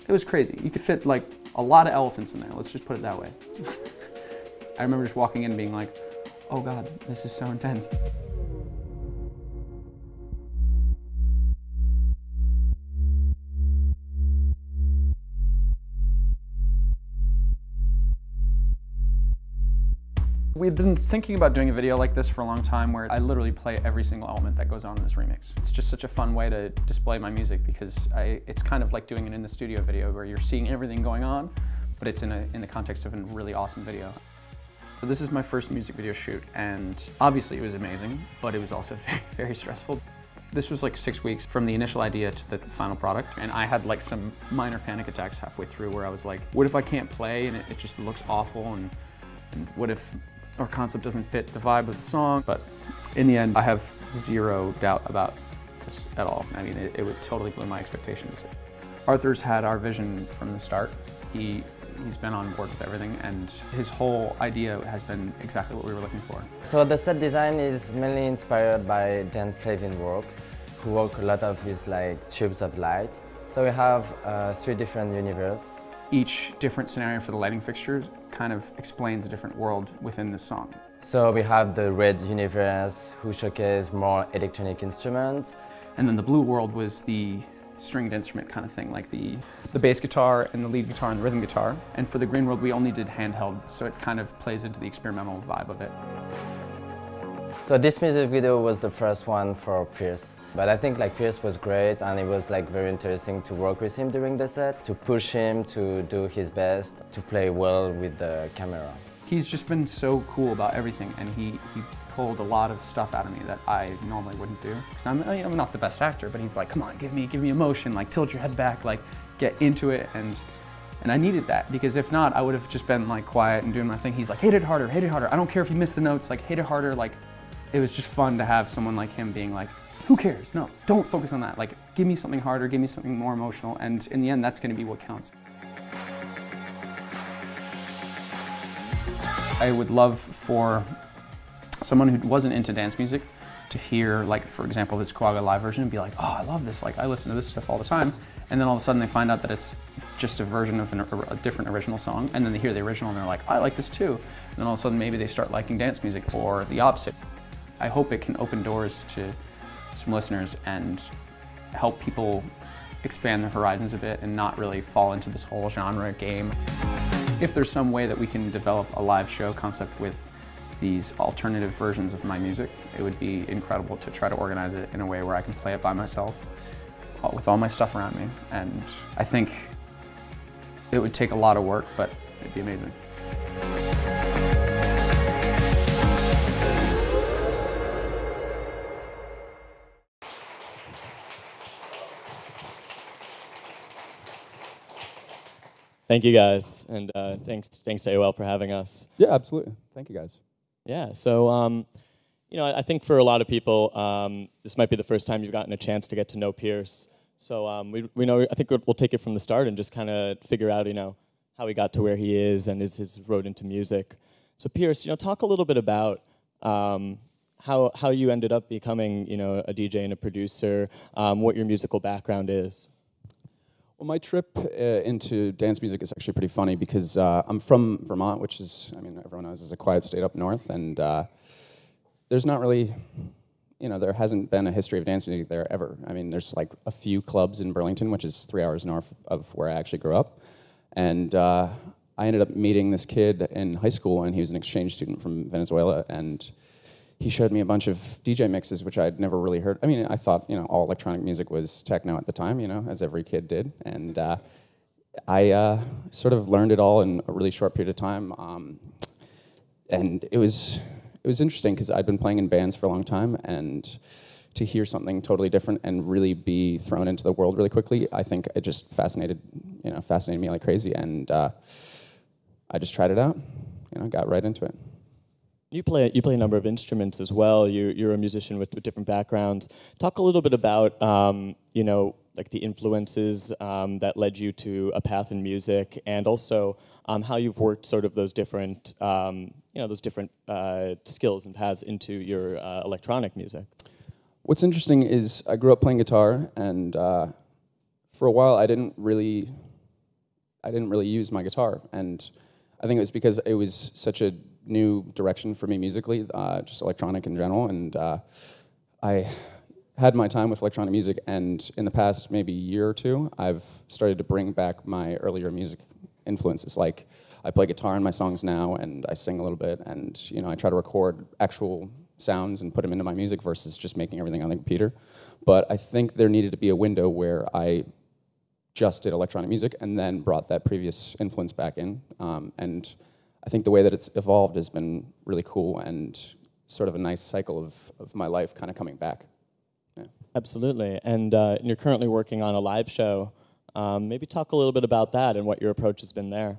It was crazy. You could fit like a lot of elephants in there, let's just put it that way. I remember just walking in and being like, oh God, this is so intense. We'd been thinking about doing a video like this for a long time where I literally play every single element that goes on in this remix. It's just such a fun way to display my music because it's kind of like doing an in the studio video where you're seeing everything going on, but it's in the context of a really awesome video. So this is my first music video shoot, and obviously it was amazing, but it was also very, very stressful. This was like 6 weeks from the initial idea to the final product, and I had like some minor panic attacks halfway through where I was like, what if I can't play and it just looks awful, and what if our concept doesn't fit the vibe of the song? But in the end, I have zero doubt about this at all. I mean, it would totally blew my expectations. Arthur's had our vision from the start. He's been on board with everything, and his whole idea has been exactly what we were looking for. So the set design is mainly inspired by Dan Flavin's work, who worked a lot of with like tubes of light. So we have 3 different universes. Each different scenario for the lighting fixtures kind of explains a different world within the song. So we have the red universe, who showcase more electronic instruments. And then the blue world was the stringed instrument kind of thing, like the bass guitar and the lead guitar and the rhythm guitar. And for the green world, we only did handheld, so it kind of plays into the experimental vibe of it. So this music video was the first one for Pierce, but I think like Pierce was great, and it was like very interesting to work with him during the set, to push him to do his best, to play well with the camera. He's just been so cool about everything, and he pulled a lot of stuff out of me that I normally wouldn't do. Because I'm not the best actor, but he's like, come on, give me emotion, like tilt your head back, like get into it, and I needed that, because if not, I would have just been like quiet and doing my thing. He's like, hit it harder, I don't care if you miss the notes, like hit it harder, like. It was just fun to have someone like him being like, who cares? No, don't focus on that. Like, give me something harder, give me something more emotional, and in the end, that's gonna be what counts. I would love for someone who wasn't into dance music to hear, like, for example, this Quagga live version and be like, oh, I love this, like, I listen to this stuff all the time. And then all of a sudden they find out that it's just a version of a different original song, and then they hear the original and they're like, I like this too. And then all of a sudden maybe they start liking dance music, or the opposite. I hope it can open doors to some listeners and help people expand their horizons a bit and not really fall into this whole genre game. If there's some way that we can develop a live show concept with these alternative versions of my music, it would be incredible to try to organize it in a way where I can play it by myself with all my stuff around me. And I think it would take a lot of work, but it'd be amazing. Thank you guys, and thanks to AOL for having us. Yeah, absolutely. Thank you guys. Yeah, so you know, I think for a lot of people, this might be the first time you've gotten a chance to get to know Pierce. So we know, I think we'll take it from the start and just kind of figure out, you know, how he got to where he is and his road into music. So Pierce, you know, talk a little bit about how you ended up becoming, you know, a DJ and a producer, what your musical background is. Well, my trip into dance music is actually pretty funny because I'm from Vermont, which is, I mean, everyone knows is a quiet state up north, and there's not really, you know, there hasn't been a history of dance music there ever. I mean, there's like a few clubs in Burlington, which is 3 hours north of where I actually grew up, and I ended up meeting this kid in high school, and he was an exchange student from Venezuela, and he showed me a bunch of DJ mixes, which I'd never really heard. I mean, I thought, you know, all electronic music was techno at the time, you know, as every kid did. And I sort of learned it all in a really short period of time. And it was interesting because I'd been playing in bands for a long time, and to hear something totally different and really be thrown into the world really quickly, I think it just fascinated me like crazy. And I just tried it out, you know, got right into it. You play a number of instruments as well. You're a musician with different backgrounds. Talk a little bit about you know, like the influences that led you to a path in music, and also how you've worked sort of those different you know, those different skills and paths into your electronic music. What's interesting is I grew up playing guitar, and for a while I didn't really I didn't really use my guitar, and I think it was because it was such a new direction for me musically, just electronic in general, and I had my time with electronic music, and in the past maybe year or two, I've started to bring back my earlier music influences. Like, I play guitar in my songs now, and I sing a little bit, and I try to record actual sounds and put them into my music versus just making everything on the computer. But I think there needed to be a window where I just did electronic music and then brought that previous influence back in. And I think the way that it's evolved has been really cool and sort of a nice cycle of my life kind of coming back. Yeah. Absolutely. And you're currently working on a live show. Maybe talk a little bit about that and what your approach has been there.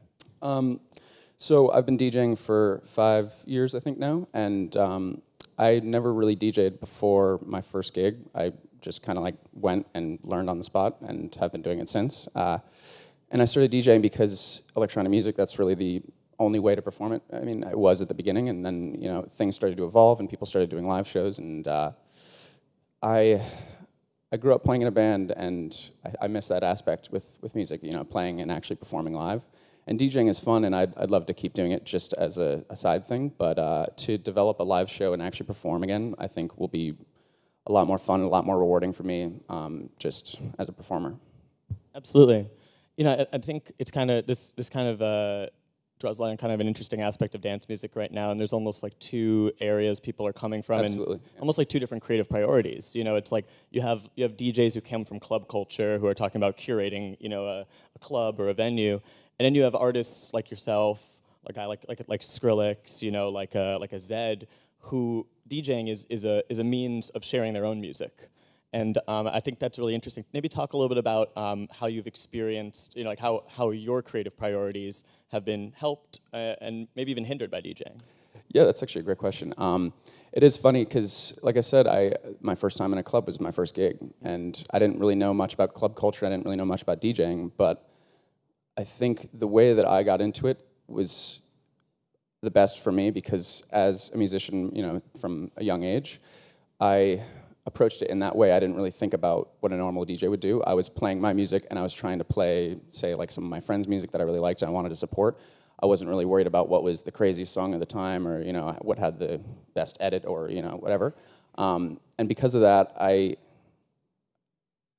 So I've been DJing for 5 years, I think now, and I never really DJ'd before my first gig. I just kind of like went and learned on the spot and have been doing it since. And I started DJing because electronic music, that's really the only way to perform it. I mean, it was at the beginning, and then things started to evolve and people started doing live shows, and I grew up playing in a band, and I miss that aspect with music, playing and actually performing live. And DJing is fun, and I'd love to keep doing it just as a side thing, but to develop a live show and actually perform again, I think will be a lot more fun, a lot more rewarding for me, just as a performer. Absolutely. I think it's kind of, this kind of draws light on kind of an interesting aspect of dance music right now, and there's almost like two areas people are coming from. Absolutely. And almost like two different creative priorities. It's like you have DJs who come from club culture who are talking about curating, a club or a venue. And then you have artists like yourself, like Skrillex, like a Zed, who DJing is a means of sharing their own music. And I think that's really interesting. Maybe talk a little bit about how you've experienced, like how your creative priorities have been helped and maybe even hindered by DJing. Yeah, that's actually a great question. It is funny because, like I said, my first time in a club was my first gig, and I didn't really know much about club culture. I didn't really know much about DJing, but I think the way that I got into it was the best for me because as a musician, from a young age, I approached it in that way. I didn't really think about what a normal DJ would do. I was playing my music and I was trying to play, say, like some of my friends' music that I really liked and I wanted to support. I wasn't really worried about what was the craziest song of the time or, what had the best edit or, whatever. And because of that, I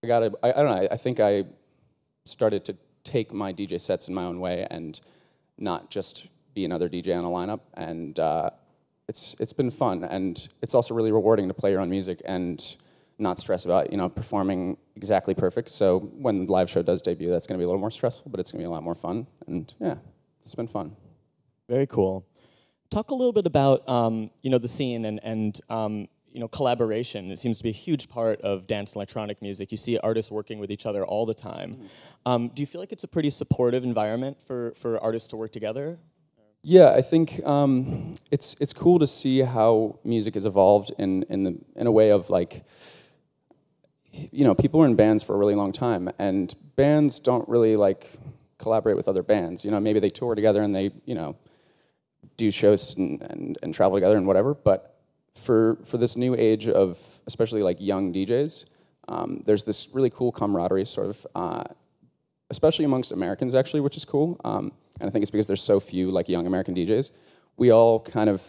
don't know, I think I started to take my DJ sets in my own way and not just be another DJ on a lineup, and it's been fun, and it's also really rewarding to play your own music and not stress about performing exactly perfect. So when the live show does debut, that's going to be a little more stressful, but it's going to be a lot more fun, and yeah, it's been fun. Very cool. Talk a little bit about the scene and collaboration. It seems to be a huge part of dance and electronic music. You see artists working with each other all the time. Mm-hmm. Do you feel like it's a pretty supportive environment for artists to work together? Yeah, I think it's cool to see how music has evolved in a way of like, people are in bands for a really long time, and bands don't really like collaborate with other bands. Maybe they tour together and they do shows and travel together and whatever, but for this new age of especially like young DJs, there's this really cool camaraderie sort of, especially amongst Americans actually, which is cool. And I think it's because there's so few like young American DJs. We all kind of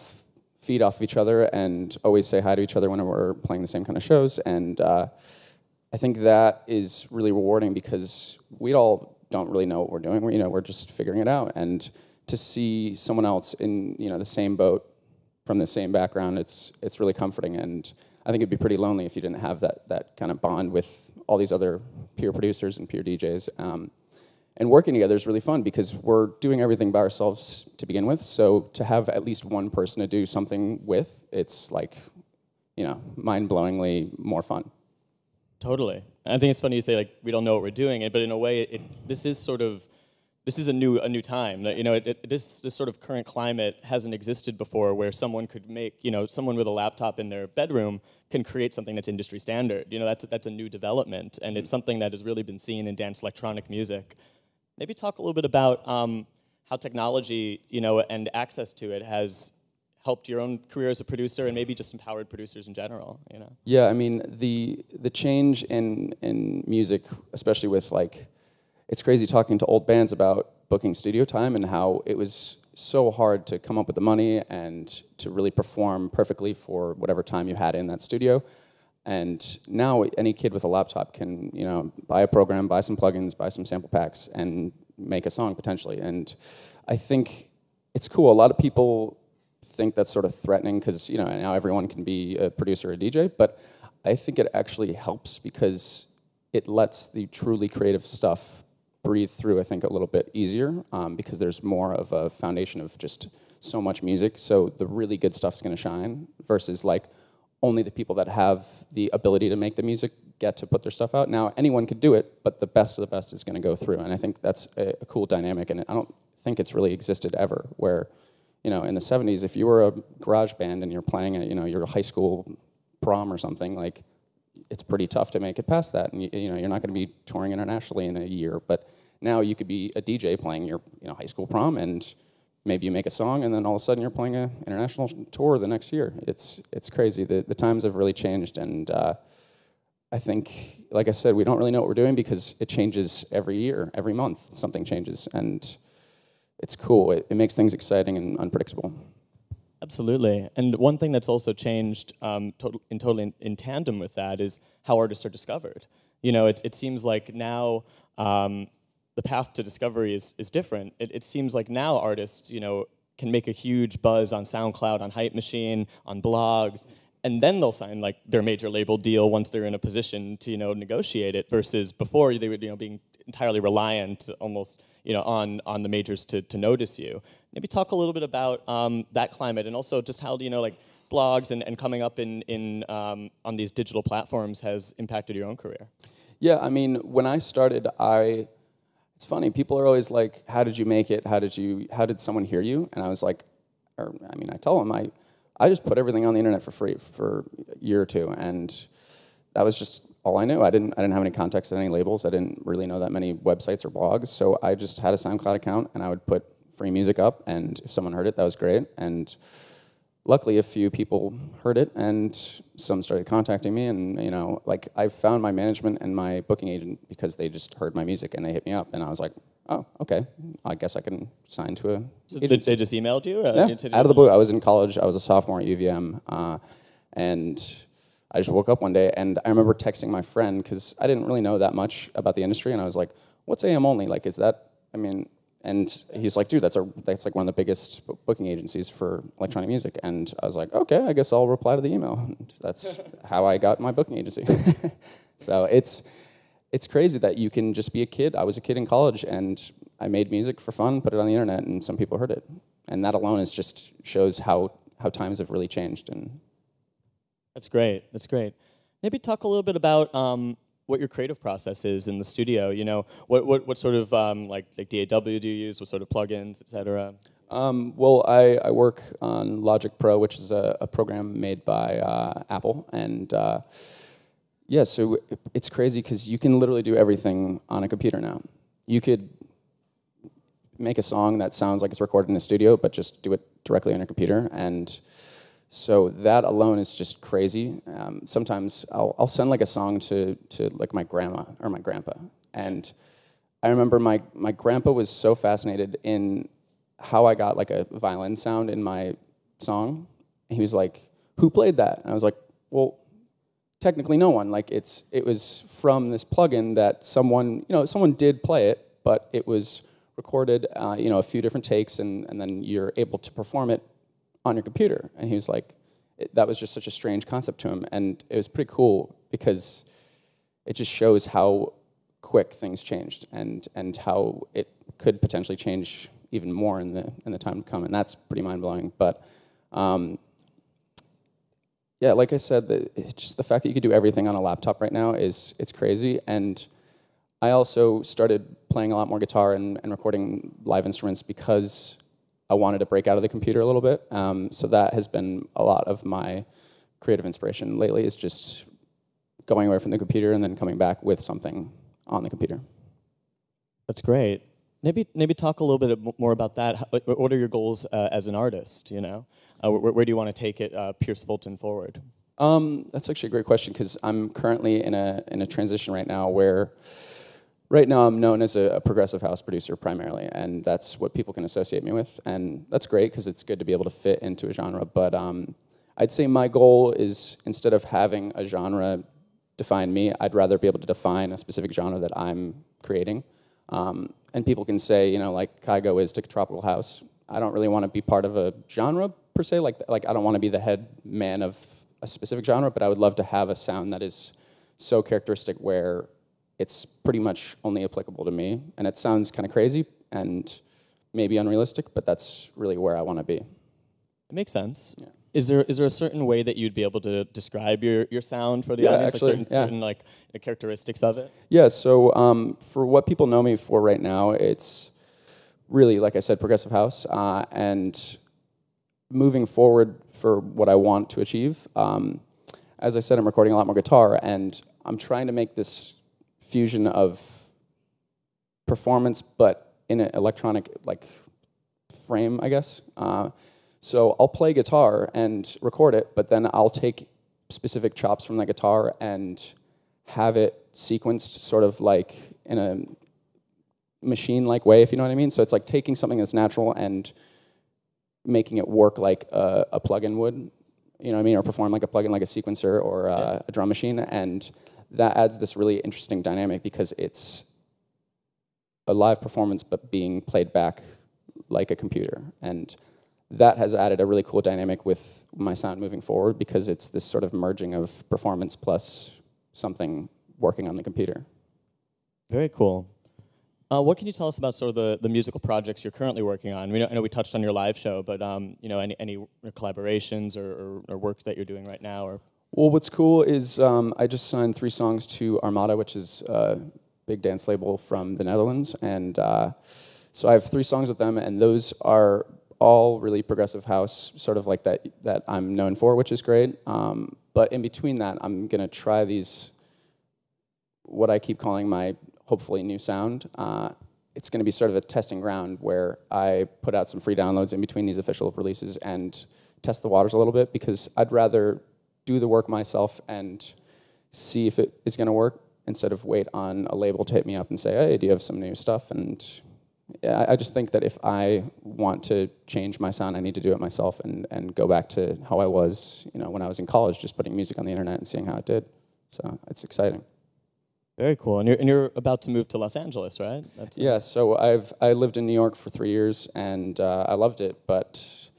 feed off of each other and always say hi to each other whenever we're playing the same kind of shows. And I think that is really rewarding because we all don't really know what we're doing. We're just figuring it out. And to see someone else in the same boat from the same background, it's really comforting, and I think it'd be pretty lonely if you didn't have that kind of bond with all these other peer producers and peer DJs. And working together is really fun because we're doing everything by ourselves to begin with, so to have at least one person to do something with, it's like, mind-blowingly more fun. Totally. I think it's funny you say, like, we don't know what we're doing, but in a way, this is a new time. This sort of current climate hasn't existed before, where someone could make, someone with a laptop in their bedroom can create something that's industry standard. That's a new development, and it's something that has really been seen in dance electronic music. Maybe talk a little bit about how technology, and access to it has helped your own career as a producer, and maybe just empowered producers in general. Yeah, I mean the change in music, especially with like. it's crazy talking to old bands about booking studio time and how it was so hard to come up with the money and to really perform perfectly for whatever time you had in that studio. And now any kid with a laptop can, you know, buy a program, buy some plugins, buy some sample packs, and make a song potentially. And I think it's cool. A lot of people think that's sort of threatening because, you know, now everyone can be a producer or a DJ, but I think it actually helps because it lets the truly creative stuff breathe through, I think, a little bit easier because there's more of a foundation of just so much music. So the really good stuff's going to shine versus like only the people that have the ability to make the music get to put their stuff out. Now, anyone could do it, but the best of the best is going to go through. And I think that's a cool dynamic. And I don't think it's really existed ever where, you know, in the 70s, if you were a garage band and you're playing at, you know, your high school prom or something, like, it's pretty tough to make it past that. And, you know, you're not going to be touring internationally in a year. But now you could be a DJ playing your, you know, high school prom, and maybe you make a song, and then all of a sudden you're playing an international tour the next year. It's crazy. The times have really changed, and I think, like I said, we don't really know what we're doing because it changes every year, every month, something changes, and it's cool. It makes things exciting and unpredictable. Absolutely. And one thing that's also changed totally in tandem with that is how artists are discovered. You know, it seems like now the path to discovery is different. It seems like now artists, you know, can make a huge buzz on SoundCloud, on Hype Machine, on blogs, and then they'll sign like their major label deal once they're in a position to, you know, negotiate it, versus before they would, you know, being entirely reliant almost, you know, on the majors to notice you. Maybe talk a little bit about that climate, and also just how, you know, like blogs and coming up on these digital platforms has impacted your own career. Yeah, I mean, when I started, it's funny, people are always like, how did you make it? How did someone hear you? And I was like, I tell them, I just put everything on the internet for free for a year or two, and that was just all I knew. I didn't have any contacts at any labels. I didn't really know that many websites or blogs, so I just had a SoundCloud account, and I would put free music up, and if someone heard it, that was great. And luckily, a few people heard it, and some started contacting me, and, you know, like, I found my management and my booking agent because they just heard my music, and they hit me up, and I was like, oh, okay, I guess I can sign to a So agency. they just emailed you? Yeah, out of the blue. I was in college. I was a sophomore at UVM, and I just woke up one day, and I remember texting my friend, because I didn't really know that much about the industry, and I was like, what's AM Only? Like, is that, I mean, and he's like, dude, that's like one of the biggest booking agencies for electronic music. And I was like, okay, I guess I'll reply to the email. And that's how I got my booking agency. So it's crazy that you can just be a kid. I was a kid in college, and I made music for fun, put it on the internet, and some people heard it. And that alone is just shows how times have really changed. And That's great. That's great. Maybe talk a little bit about what your creative process is in the studio. You know, what sort of like DAW do you use? What sort of plugins, et cetera? Well, I work on Logic Pro, which is a program made by Apple, and yeah, so it's crazy because you can literally do everything on a computer now. You could make a song that sounds like it's recorded in a studio, but just do it directly on a computer, and so that alone is just crazy. Sometimes I'll send like a song to like my grandma or my grandpa, and I remember my grandpa was so fascinated in how I got like a violin sound in my song. And he was like, "Who played that?" And I was like, "Well, technically no one. Like it was from this plugin that someone did play it, but it was recorded, a few different takes, and then you're able to perform it on your computer." And he was like, that was just such a strange concept to him, and it was pretty cool because it just shows how quick things changed and how it could potentially change even more in the time to come, and that's pretty mind-blowing. But yeah, like I said, just the fact that you could do everything on a laptop right now it's crazy. And I also started playing a lot more guitar and recording live instruments because I wanted to break out of the computer a little bit. So that has been a lot of my creative inspiration lately, is just going away from the computer and then coming back with something on the computer. That's great. Maybe talk a little bit more about that. What are your goals as an artist? You know, where do you want to take it, Pierce Fulton, forward? That's actually a great question, because I'm currently in a transition right now where Right now, I'm known as a progressive house producer primarily, and that's what people can associate me with, and that's great because it's good to be able to fit into a genre. But I'd say my goal is, instead of having a genre define me, I'd rather be able to define a specific genre that I'm creating. And people can say, you know, like Kygo is to tropical house. I don't really want to be part of a genre per se. Like I don't want to be the head man of a specific genre, but I would love to have a sound that is so characteristic where it's pretty much only applicable to me. And it sounds kind of crazy and maybe unrealistic, but that's really where I want to be. It makes sense. Yeah. Is there a certain way that you'd be able to describe your sound for the audience? Actually, like certain like characteristics of it? Yeah, so for what people know me for right now, it's really, like I said, progressive house. And moving forward for what I want to achieve, as I said, I'm recording a lot more guitar, and I'm trying to make this fusion of performance, but in an electronic like frame, I guess. So I'll play guitar and record it, but then I'll take specific chops from that guitar and have it sequenced sort of like in a machine-like way, if you know what I mean. So it's like taking something that's natural and making it work like a plugin would, you know what I mean, or perform like a plugin, like a sequencer or a drum machine, and that adds this really interesting dynamic because it's a live performance but being played back like a computer. And that has added a really cool dynamic with my sound moving forward because it's this sort of merging of performance plus something working on the computer. Very cool. What can you tell us about sort of the musical projects you're currently working on? I know we touched on your live show, but you know, any collaborations or work that you're doing right now? Or Well, what's cool is I just signed 3 songs to Armada, which is a big dance label from the Netherlands, and so I have 3 songs with them, and those are all really progressive house, sort of like that I'm known for, which is great. But in between that, I'm gonna try these, what I keep calling my hopefully new sound. It's gonna be sort of a testing ground where I put out some free downloads in between these official releases and test the waters a little bit, because I'd rather do the work myself and see if it is gonna work instead of wait on a label to hit me up and say, hey, do you have some new stuff? And I just think that if I want to change my sound, I need to do it myself and go back to how I was, you know, when I was in college, just putting music on the internet and seeing how it did. So it's exciting. Very cool. And you're about to move to Los Angeles, right? Yeah. So I lived in New York for 3 years and I loved it, but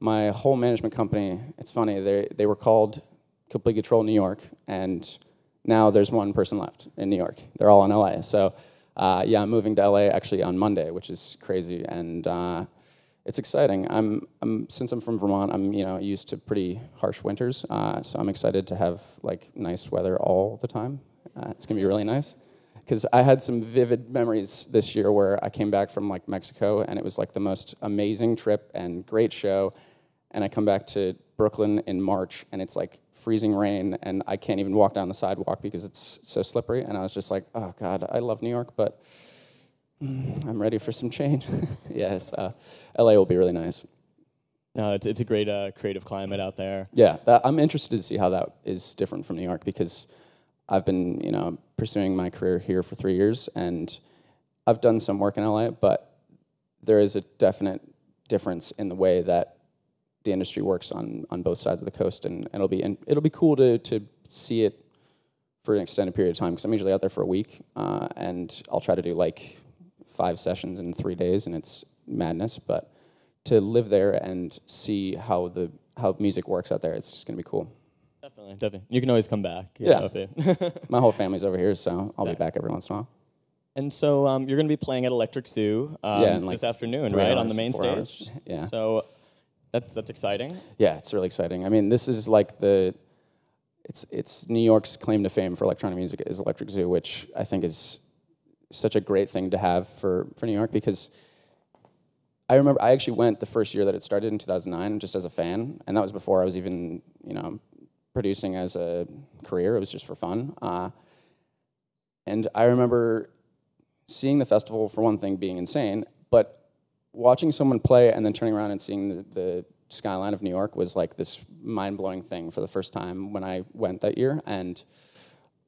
my whole management company, it's funny, they were called Complete Control New York, and now there's one person left in New York. They're all in LA. So yeah, I'm moving to LA actually on Monday, which is crazy, and it's exciting. Since I'm from Vermont, I'm used to pretty harsh winters, so I'm excited to have like nice weather all the time. It's gonna be really nice, because I had some vivid memories this year where I came back from like Mexico, and it was like the most amazing trip and great show, and I come back to Brooklyn in March, and it's like freezing rain, and I can't even walk down the sidewalk because it's so slippery, and I was just like, oh God, I love New York, but I'm ready for some change. Yes, LA will be really nice. No, it's a great creative climate out there. Yeah, I'm interested to see how that is different from New York, because I've been pursuing my career here for 3 years, and I've done some work in LA, but there is a definite difference in the way that the industry works on both sides of the coast, and it'll be cool to see it for an extended period of time, because I'm usually out there for a week, and I'll try to do like 5 sessions in 3 days, and it's madness. But to live there and see how music works out there, it's just gonna be cool. Definitely. You can always come back. Yeah. My whole family's over here, so I'll be back every once in a while. And so you're going to be playing at Electric Zoo this afternoon, right, on the main stage? Hours. Yeah. So that's exciting. Yeah, it's really exciting. I mean, this is like it's New York's claim to fame for electronic music is Electric Zoo, which I think is such a great thing to have for New York, because I remember I actually went the first year that it started in 2009 just as a fan, and that was before I was even, producing as a career. It was just for fun. And I remember seeing the festival, for one thing, being insane, but watching someone play and then turning around and seeing the skyline of New York was like this mind-blowing thing for the first time when I went that year. And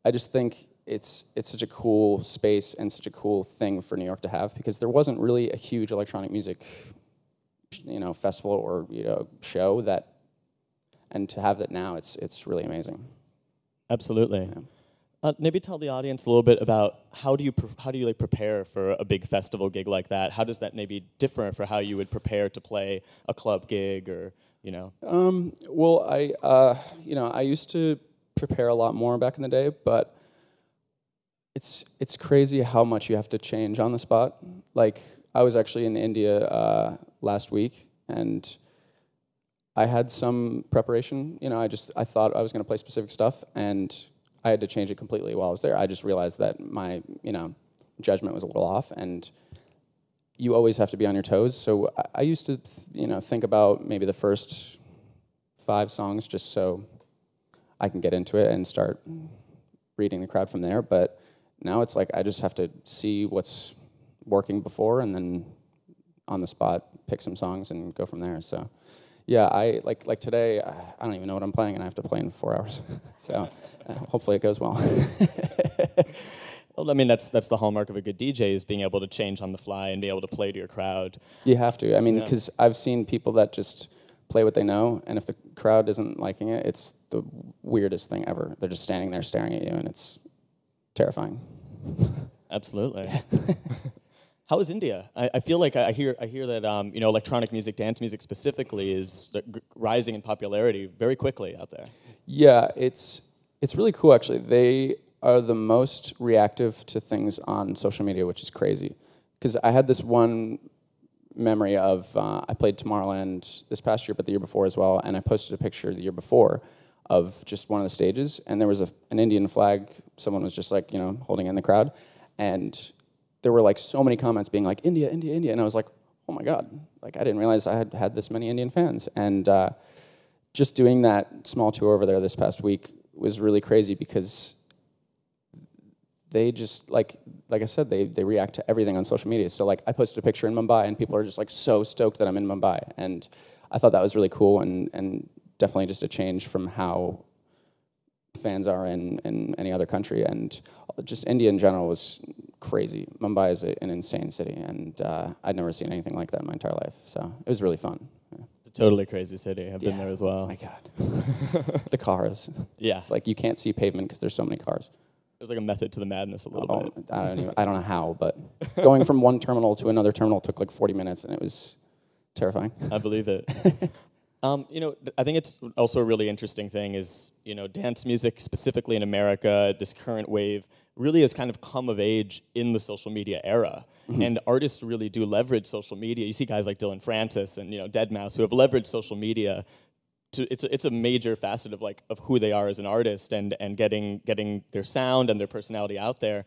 I just think it's such a cool space and such a cool thing for New York to have, because there wasn't really a huge electronic music, festival or show that, and to have that now, it's really amazing. Absolutely. Yeah. Maybe tell the audience a little bit about how do you like prepare for a big festival gig like that? How does that maybe differ for how you would prepare to play a club gig or Well, I used to prepare a lot more back in the day, but it's crazy how much you have to change on the spot. Like, I was actually in India last week, and I had some preparation. I thought I was going to play specific stuff, and I had to change it completely while I was there. I just realized that my judgment was a little off, and you always have to be on your toes. So I used to think about maybe the first 5 songs just so I can get into it and start reading the crowd from there. But now it's like I just have to see what's working before, and then on the spot pick some songs and go from there. So yeah, I like today, I don't even know what I'm playing, and I have to play in 4 hours. So hopefully it goes well. Well, I mean, that's the hallmark of a good DJ, is being able to change on the fly and be able to play to your crowd. You have to. I mean, because I've seen people that just play what they know, and if the crowd isn't liking it, it's the weirdest thing ever. They're just standing there staring at you, and it's terrifying. Absolutely. How is India? I feel like I hear that electronic music, dance music specifically, is rising in popularity very quickly out there. Yeah, it's really cool actually. They are the most reactive to things on social media, which is crazy. Because I had this one memory of I played Tomorrowland this past year, but the year before as well, and I posted a picture the year before of just one of the stages, and there was an Indian flag. Someone was just like holding in the crowd, and there were like so many comments being like India, India, India, and I was like, oh my god, like I didn't realize I had this many Indian fans. And just doing that small tour over there this past week was really crazy, because they just like I said, they react to everything on social media. So like I posted a picture in Mumbai, and people are just like so stoked that I'm in Mumbai, and I thought that was really cool, and definitely just a change from how fans are in any other country. And just India in general was crazy. Mumbai is an insane city, and I'd never seen anything like that in my entire life. So it was really fun. Yeah. It's a totally crazy city. I've been there as well. Oh my god. The cars. Yeah. It's like you can't see pavement because there's so many cars. There's like a method to the madness a little bit. I don't know how, but going from one terminal to another terminal took like 40 minutes, and it was terrifying. I believe it. I think it's also a really interesting thing is, dance music, specifically in America, this current wave, really has kind of come of age in the social media era. Mm-hmm. And artists really do leverage social media. You see guys like Dylan Francis and, deadmau5 who have leveraged social media. It's a major facet of who they are as an artist, and getting their sound and their personality out there.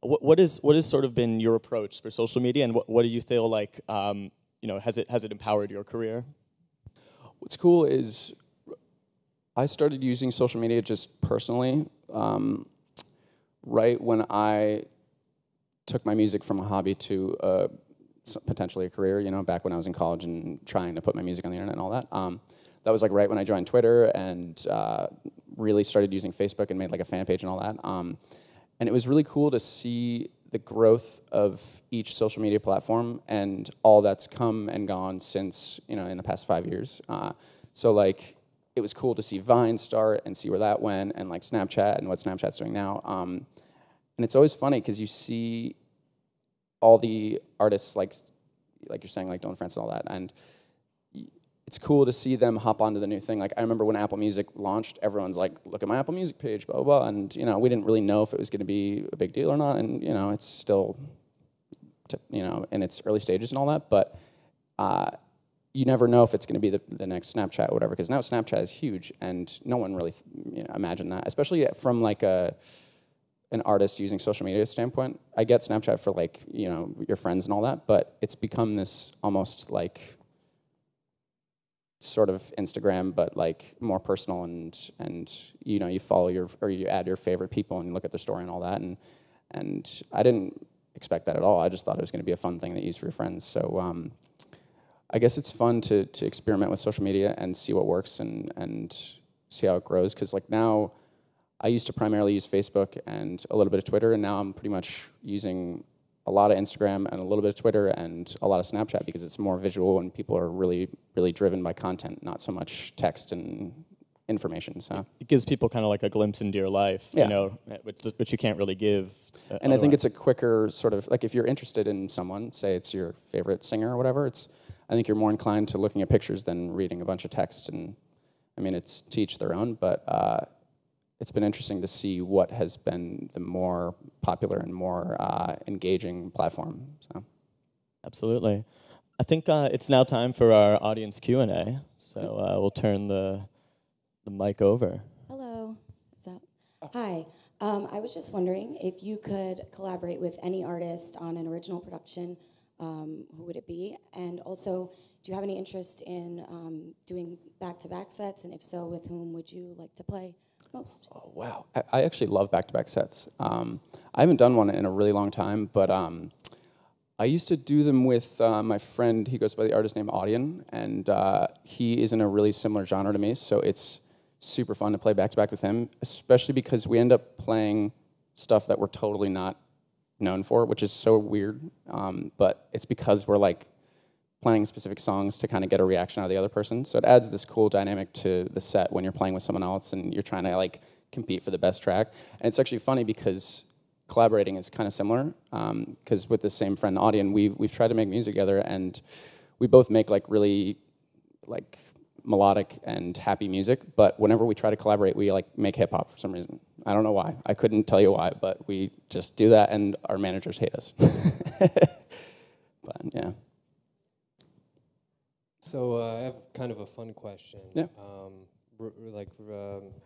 What has sort of been your approach for social media, and what do you feel like has it empowered your career? What's cool is I started using social media just personally right when I took my music from a hobby to potentially a career, back when I was in college and trying to put my music on the internet and all that. That was like right when I joined Twitter and really started using Facebook and made like a fan page and all that. And it was really cool to see the growth of each social media platform and all that's come and gone since, in the past 5 years. So like, it was cool to see Vine start and see where that went, and like Snapchat and what Snapchat's doing now. And it's always funny because you see all the artists like you're saying, like Dylan Francis and all that, and it's cool to see them hop onto the new thing. Like I remember when Apple Music launched, everyone's like, look at my Apple Music page, blah, blah, blah. And, we didn't really know if it was going to be a big deal or not. And, it's still, in its early stages and all that. But you never know if it's going to be the next Snapchat or whatever, because now Snapchat is huge, and no one really imagined that, especially from like an artist using social media standpoint. I get Snapchat for like, your friends and all that, but it's become this almost like sort of Instagram, but like more personal, and you follow you add your favorite people and look at their story and all that, and I didn't expect that at all. I just thought it was going to be a fun thing to use for your friends. So I guess it's fun to experiment with social media and see what works and see how it grows, because like now I used to primarily use Facebook and a little bit of Twitter, and now I'm pretty much using a lot of Instagram and a little bit of Twitter and a lot of Snapchat because it's more visual and people are really, really driven by content, not so much text and information. So it gives people kind of like a glimpse into your life, yeah. you know, which you can't really give. And otherwise. I think it's a quicker sort of, like if you're interested in someone, say it's your favorite singer or whatever, I think you're more inclined to looking at pictures than reading a bunch of text. And I mean, it's to each their own, but it's been interesting to see what has been the more popular and more engaging platform. So, absolutely. I think it's now time for our audience Q&A. So we'll turn the mic over. Hello. What's up? Hi. I was just wondering if you could collaborate with any artist on an original production, who would it be? And also, do you have any interest in doing back-to-back sets? And if so, with whom would you like to play most? Oh, wow. I actually love back-to-back sets. I haven't done one in a really long time, but I used to do them with my friend. He goes by the artist name Audion, and he is in a really similar genre to me, so it's super fun to play back-to-back with him, especially because we end up playing stuff that we're totally not known for, which is so weird, but it's because we're like playing specific songs to kind of get a reaction out of the other person. So it adds this cool dynamic to the set when you're playing with someone else and you're trying to like compete for the best track. And it's actually funny because collaborating is kind of similar, because with the same friend Audion, we've tried to make music together, and we both make like really like melodic and happy music, but whenever we try to collaborate, we like make hip hop for some reason. I don't know why. I couldn't tell you why, but we just do that, and our managers hate us. But yeah. So I have kind of a fun question. Yeah.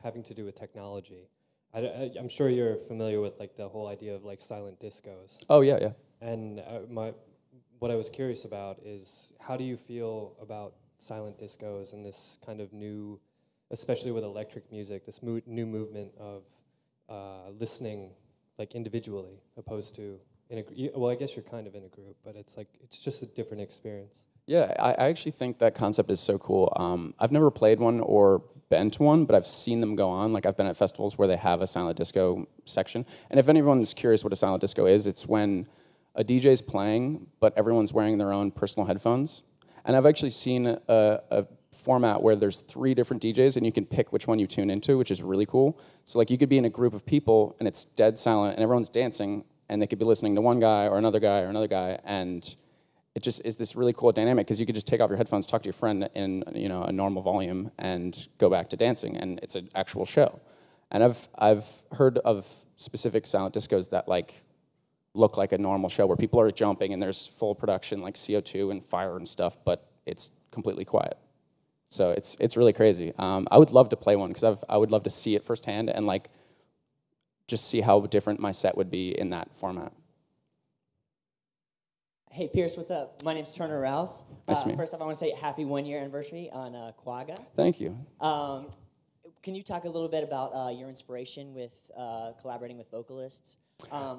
Having to do with technology. I'm sure you're familiar with like the whole idea of like silent discos. Oh yeah, yeah. And what I was curious about is, how do you feel about silent discos and this kind of new, especially with electric music, this new movement of listening like individually, opposed to in a well, I guess you're kind of in a group, but it's like it's just a different experience. Yeah, I actually think that concept is so cool. I've never played one or been to one, but I've seen them go on. Like I've been at festivals where they have a silent disco section. And if anyone's curious what a silent disco is, it's when a DJ's playing, but everyone's wearing their own personal headphones. And I've actually seen a format where there's 3 different DJs and you can pick which one you tune into, which is really cool. So like you could be in a group of people and it's dead silent and everyone's dancing and they could be listening to one guy or another guy or another guy, and it just is this really cool dynamic because you could just take off your headphones, talk to your friend in a normal volume, and go back to dancing, and it's an actual show. And I've heard of specific silent discos that like look like a normal show where people are jumping and there's full production like CO2 and fire and stuff, but it's completely quiet. So it's really crazy. I would love to play one because I would love to see it firsthand and like just see how different my set would be in that format. Hey, Pierce, what's up? My name's Turner Rouse. Nice to meet you. First off, I want to say happy 1-year anniversary on Quagga. Thank you. Can you talk a little bit about your inspiration with collaborating with vocalists?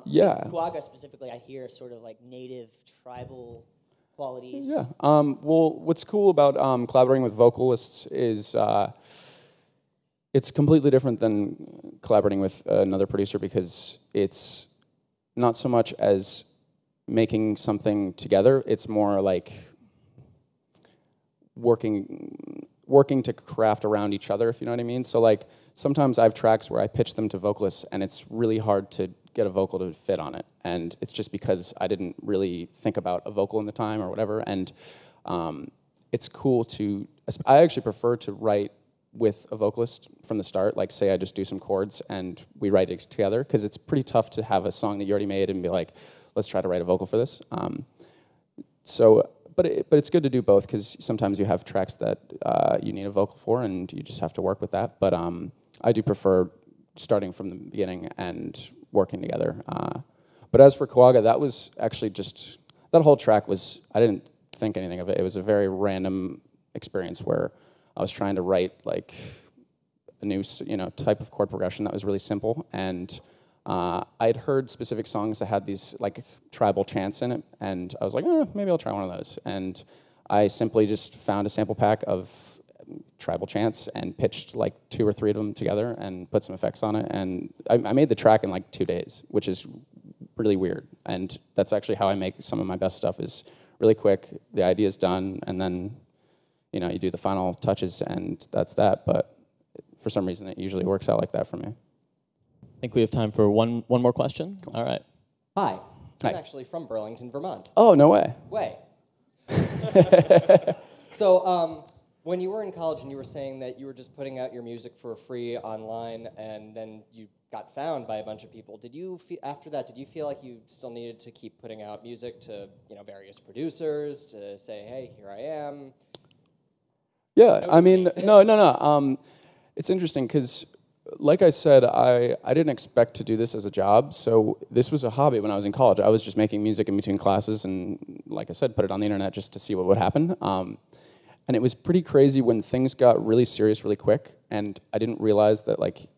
Yeah. Quagga specifically, I hear sort of like native tribal qualities. Yeah. Well, what's cool about collaborating with vocalists is it's completely different than collaborating with another producer because it's not so much as making something together. It's more like working to craft around each other, if you know what I mean. So like sometimes I have tracks where I pitch them to vocalists and it's really hard to get a vocal to fit on it. And it's just because I didn't really think about a vocal in the time or whatever. And it's cool to, I actually prefer to write with a vocalist from the start. Like say I just do some chords and we write it together, because it's pretty tough to have a song that you already made and be like, let's try to write a vocal for this. But it's good to do both, because sometimes you have tracks that you need a vocal for, and you just have to work with that. But I do prefer starting from the beginning and working together. But as for Quagga, that was actually just, that whole track was, I didn't think anything of it. It was a very random experience where I was trying to write like a new type of chord progression that was really simple, and I'd heard specific songs that had these like tribal chants in it, and I was like, maybe I'll try one of those. And I simply just found a sample pack of tribal chants and pitched like 2 or 3 of them together and put some effects on it. And I made the track in like 2 days, which is really weird. And that's actually how I make some of my best stuff, is really quick, the idea's done, and then you know, you do the final touches and that's that. But for some reason, it usually works out like that for me. I think we have time for one more question. Cool. All right. Hi. I'm Hi. actually from Burlington, Vermont. Oh, no way. So, when you were in college and you were saying that you were just putting out your music for free online and then you got found by a bunch of people, did you after that, did you feel like you still needed to keep putting out music to, you know, various producers to say, hey, here I am? Yeah, I mean, no. It's interesting because, like I said, I didn't expect to do this as a job. So this was a hobby when I was in college. I was just making music in between classes and, like I said, put it on the internet just to see what would happen. And it was pretty crazy when things got really serious really quick, and I didn't realize that like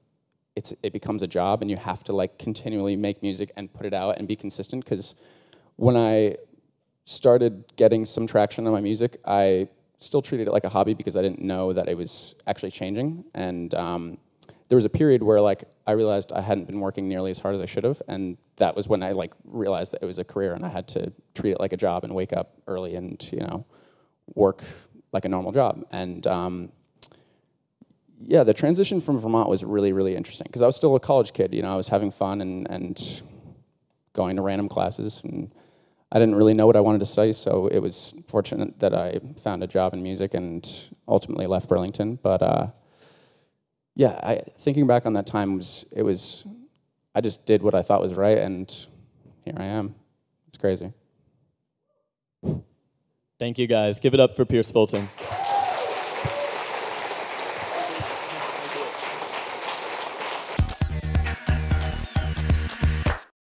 it becomes a job and you have to like continually make music and put it out and be consistent. Because when I started getting some traction on my music, I still treated it like a hobby because I didn't know that it was actually changing. And there was a period where like I realized I hadn't been working nearly as hard as I should have, and that was when I like realized that it was a career and I had to treat it like a job and wake up early and, you know, work like a normal job. And yeah, the transition from Vermont was really, really interesting because I was still a college kid. You know, I was having fun and going to random classes, and I didn't really know what I wanted to study, so it was fortunate that I found a job in music and ultimately left Burlington. But yeah, thinking back on that time, I just did what I thought was right, and here I am. It's crazy. Thank you, guys. Give it up for Pierce Fulton.